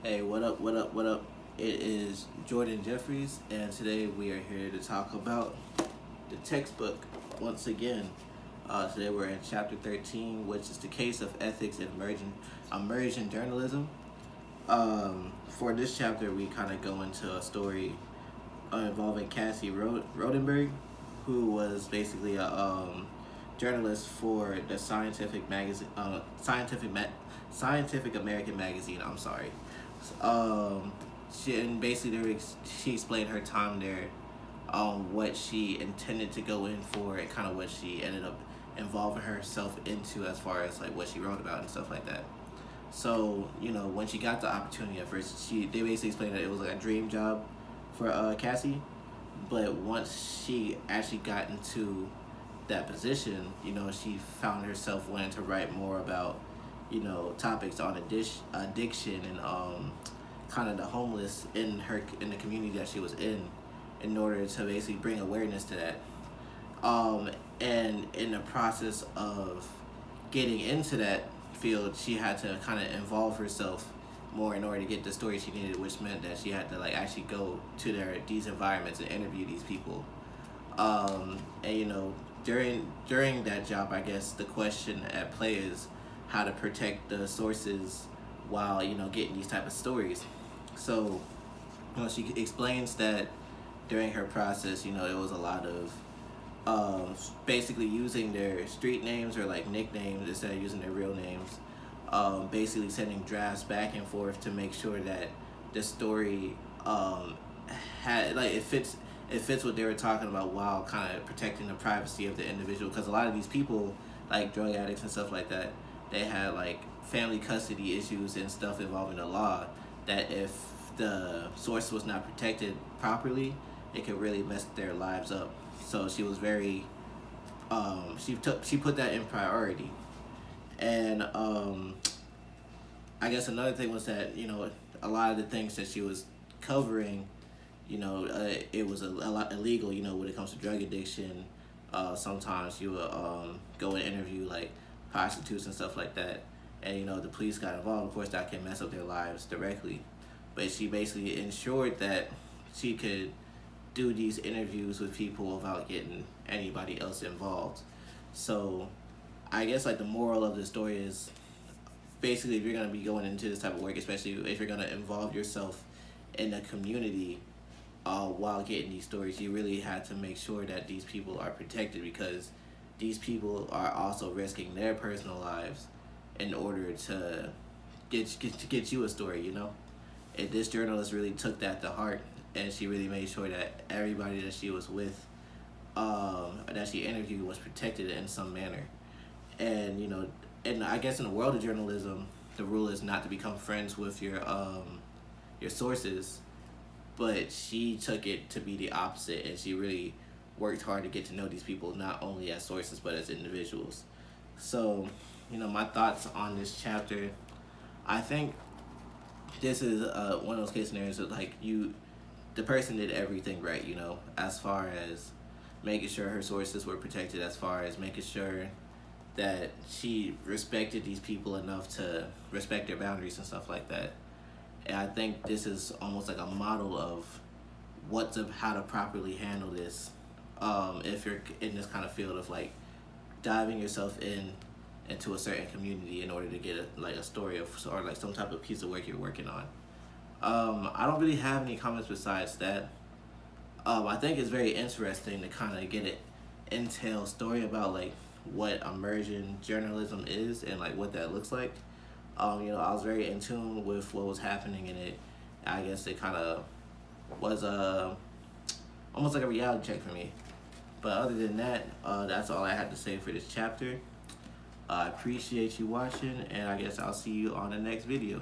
Hey, what up, what up, what up? It is Jordan Jeffries, and today we are here to talk about the textbook once again. Today we're in chapter 13, which is the case of ethics in immersion journalism. For this chapter, we kind of go into a story involving Cassie Rodenberg, who was basically a journalist for the Scientific American magazine. I'm sorry. She and basically she explained her time there, what she intended to go in for, and kind of what she ended up involving herself into as far as like what she wrote about and stuff like that. So when she got the opportunity at first, they basically explained that it was like a dream job for Cassie, but once she actually got into that position, she found herself wanting to write more about topics on addiction and kind of the homeless in the community that she was in order to basically bring awareness to that. And in the process of getting into that field, she had to kind of involve herself more in order to get the story she needed, which meant that she had to like actually go to these environments and interview these people. And during that job, I guess the question at play is how to protect the sources while getting these type of stories. So she explains that during her process, it was a lot of basically using their street names or like nicknames instead of using their real names. Basically sending drafts back and forth to make sure that the story had like it fits what they were talking about while kind of protecting the privacy of the individual, because a lot of these people, like drug addicts and stuff like that, they had like family custody issues and stuff involving the law, that if the source was not protected properly, it could really mess their lives up. So she was very she put that in priority. And I guess another thing was that a lot of the things that she was covering, it was a lot illegal. When it comes to drug addiction, sometimes you would go and interview like prostitutes and stuff like that, and the police got involved. Of course, that can mess up their lives directly, but she basically ensured that she could do these interviews with people without getting anybody else involved. So I guess like the moral of the story is basically, if you're gonna be going into this type of work, especially if you're gonna involve yourself in the community while getting these stories, you really have to make sure that these people are protected, because these people are also risking their personal lives in order to get you a story. And this journalist really took that to heart, and she really made sure that everybody that she was with, that she interviewed, was protected in some manner. And and I guess in the world of journalism, the rule is not to become friends with your sources, but she took it to be the opposite, and she really worked hard to get to know these people not only as sources but as individuals. So, my thoughts on this chapter, I think this is one of those case scenarios that like the person did everything right, as far as making sure her sources were protected, as far as making sure that she respected these people enough to respect their boundaries and stuff like that. And I think this is almost like a model of how to properly handle this, if you're in this kind of field of like diving yourself into a certain community in order to get a story of, or like some type of piece of work you're working on. I don't really have any comments besides that. I think it's very interesting to kind of get an intel story about like what immersion journalism is and like what that looks like. I was very in tune with what was happening in it. I guess it kind of was almost like a reality check for me. But other than that, that's all I had to say for this chapter. I appreciate you watching, and I guess I'll see you on the next video.